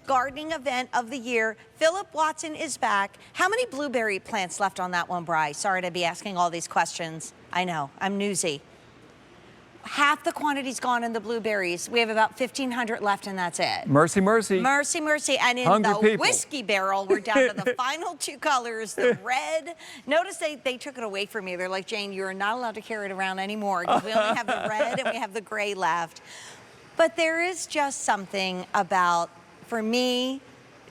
gardening event of the year. Phillip Watson is back. How many blueberry plants left on that one, Bri? Sorry to be asking all these questions. I know, I'm newsy. Half the quantity's gone in the blueberries. We have about 1,500 left, and that's it. Mercy, mercy. Mercy, mercy. And in Hungry the people. whiskey barrel, we're down to the final two colors, the red. Notice they took it away from me. They're like, Jane, you're not allowed to carry it around anymore because we only have the red and we have the gray left. But there is just something about, for me,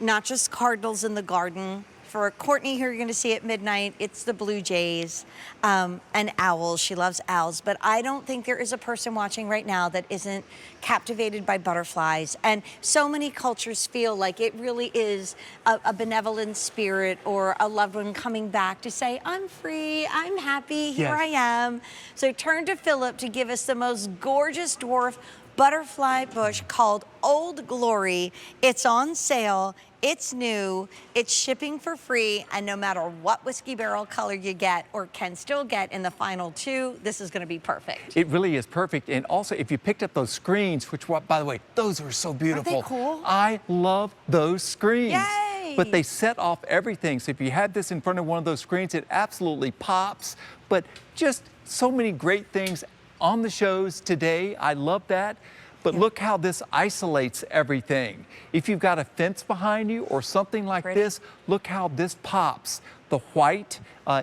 not just cardinals in the garden. For Courtney, who you're going to see at midnight, it's the blue jays and owls. She loves owls. But I don't think there is a person watching right now that isn't captivated by butterflies. And so many cultures feel like it really is a benevolent spirit or a loved one coming back to say, I'm free, I'm happy, here I am. So turn to Phillip to give us the most gorgeous dwarf butterfly bush called Old Glory. It's on sale, it's new, it's shipping for free, and no matter what whiskey barrel color you get or can still get in the final two, this is gonna be perfect. It really is perfect. And also, if you picked up those screens, which, by the way, those are so beautiful. Aren't they cool? I love those screens. Yay! But they set off everything. So if you had this in front of one of those screens, it absolutely pops. But just so many great things on the shows today. I love that. But look how this isolates everything. If you've got a fence behind you or something like this, look how this pops. The white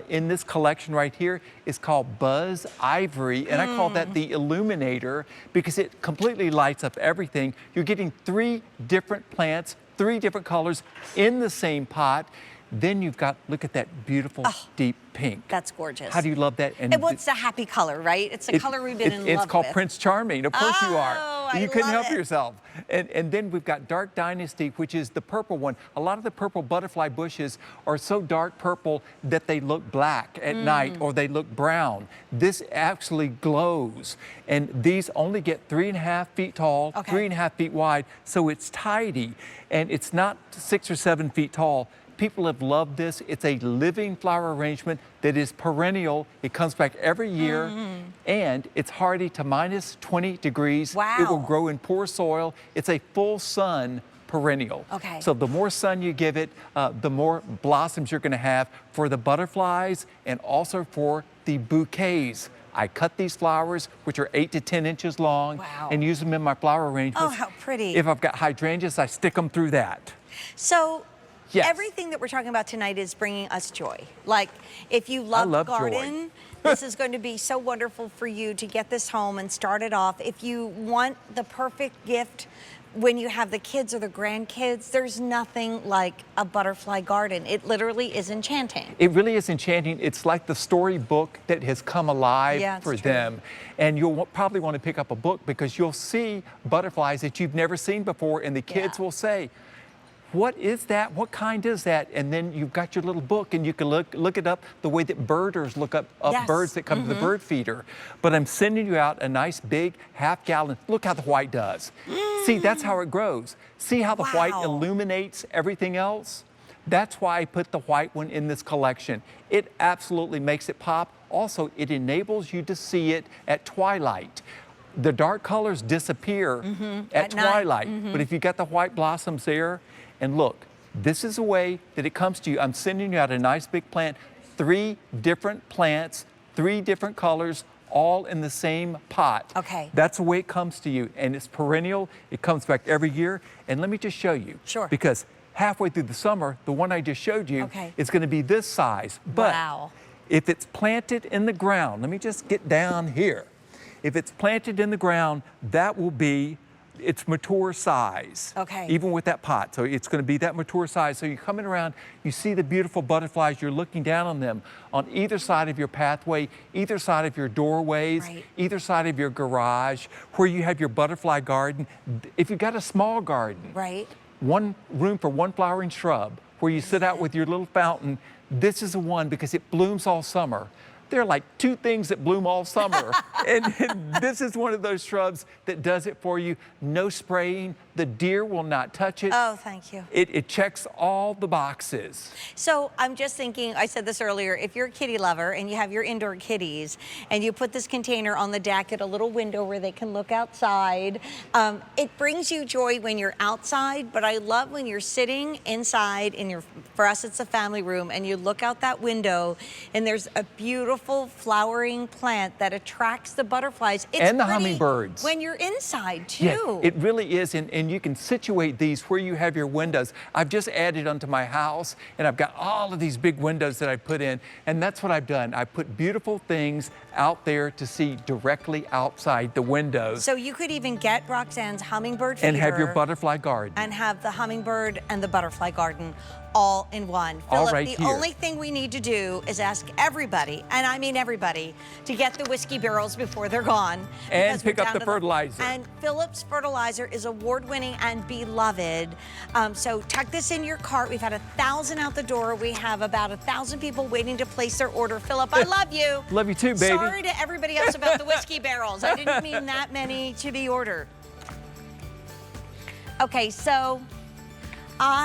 in this collection right here is called Buzz Ivory, and I call that the illuminator because it completely lights up everything. You're getting 3 different plants, 3 different colors in the same pot. Then you've got, look at that beautiful deep pink. That's gorgeous. How do you love that? And what's the happy color, right? It's a color we've been in love with. It's called Prince Charming. Of course you are. You couldn't help it. yourself. And then we've got Dark Dynasty, which is the purple one. A lot of the purple butterfly bushes are so dark purple that they look black at night or they look brown. This actually glows. And these only get 3.5 feet tall, 3.5 feet wide, so it's tidy. And it's not 6 or 7 feet tall. People have loved this. It's a living flower arrangement that is perennial. It comes back every year, and it's hardy to minus 20 degrees. Wow. It will grow in poor soil. It's a full sun perennial. Okay. So the more sun you give it, the more blossoms you're going to have for the butterflies and also for the bouquets. I cut these flowers, which are 8 to 10 inches long, and use them in my flower arrangements. Oh, how pretty. If I've got hydrangeas, I stick them through that. So, yes. Everything that we're talking about tonight is bringing us joy. Like, if you love the garden, this is going to be so wonderful for you to get this home and start it off. If you want the perfect gift when you have the kids or the grandkids, there's nothing like a butterfly garden. It literally is enchanting. It really is enchanting. It's like the storybook that has come alive for them. And you'll probably want to pick up a book because you'll see butterflies that you've never seen before, and the kids will say, what is that? What kind is that? And then you've got your little book and you can look it up the way that birders look up birds that come to the bird feeder. But I'm sending you out a nice big half-gallon. Look how the white does. See, that's how it grows. See how the white illuminates everything else? That's why I put the white one in this collection. It absolutely makes it pop. Also, it enables you to see it at twilight. The dark colors disappear at twilight, but if you got the white blossoms there, and look, this is a way that it comes to you. I'm sending you out a nice big plant, 3 different plants, 3 different colors, all in the same pot. Okay. That's the way it comes to you, and it's perennial. It comes back every year. And let me just show you. Sure. Because halfway through the summer, the one I just showed you is going to be this size. But if it's planted in the ground, let me just get down here. If it's planted in the ground, that will be its mature size, even with that pot. So it's going to be that mature size. So you're coming around, you see the beautiful butterflies, you're looking down on them on either side of your pathway, either side of your doorways, either side of your garage, where you have your butterfly garden. If you've got a small garden, one room for one flowering shrub, where you sit out with your little fountain, this is the one because it blooms all summer. There are like 2 things that bloom all summer. and this is one of those shrubs that does it for you. No spraying, The deer will not touch it. Oh, thank you. It checks all the boxes. So I'm just thinking, I said this earlier, if you're a kitty lover and you have your indoor kitties and you put this container on the deck at a little window where they can look outside, it brings you joy when you're outside, but I love when you're sitting inside in your, for us it's a family room, and you look out that window and there's a beautiful flowering plant that attracts the butterflies. It's and the pretty hummingbirds. when you're inside too. Yeah, it really is, and you can situate these where you have your windows. I've just added onto my house, and I've got all of these big windows that I put in, and that's what I've done. I put beautiful things out there to see directly outside the windows. So you could even get Roxanne's hummingbird feeder and have your butterfly garden. and have the hummingbird and the butterfly garden all in one. All Phillip, right the here. only thing we need to do is ask everybody, and I mean everybody, to get the whiskey barrels before they're gone. And because we're pick up down the to fertilizer. And Phillip's fertilizer is award-winning and beloved. So tuck this in your cart. We've had 1,000 out the door. We have about 1,000 people waiting to place their order. Phillip, I love you. Love you too, baby. Sorry to everybody else about the whiskey barrels. I didn't mean that many to be ordered. Okay, so I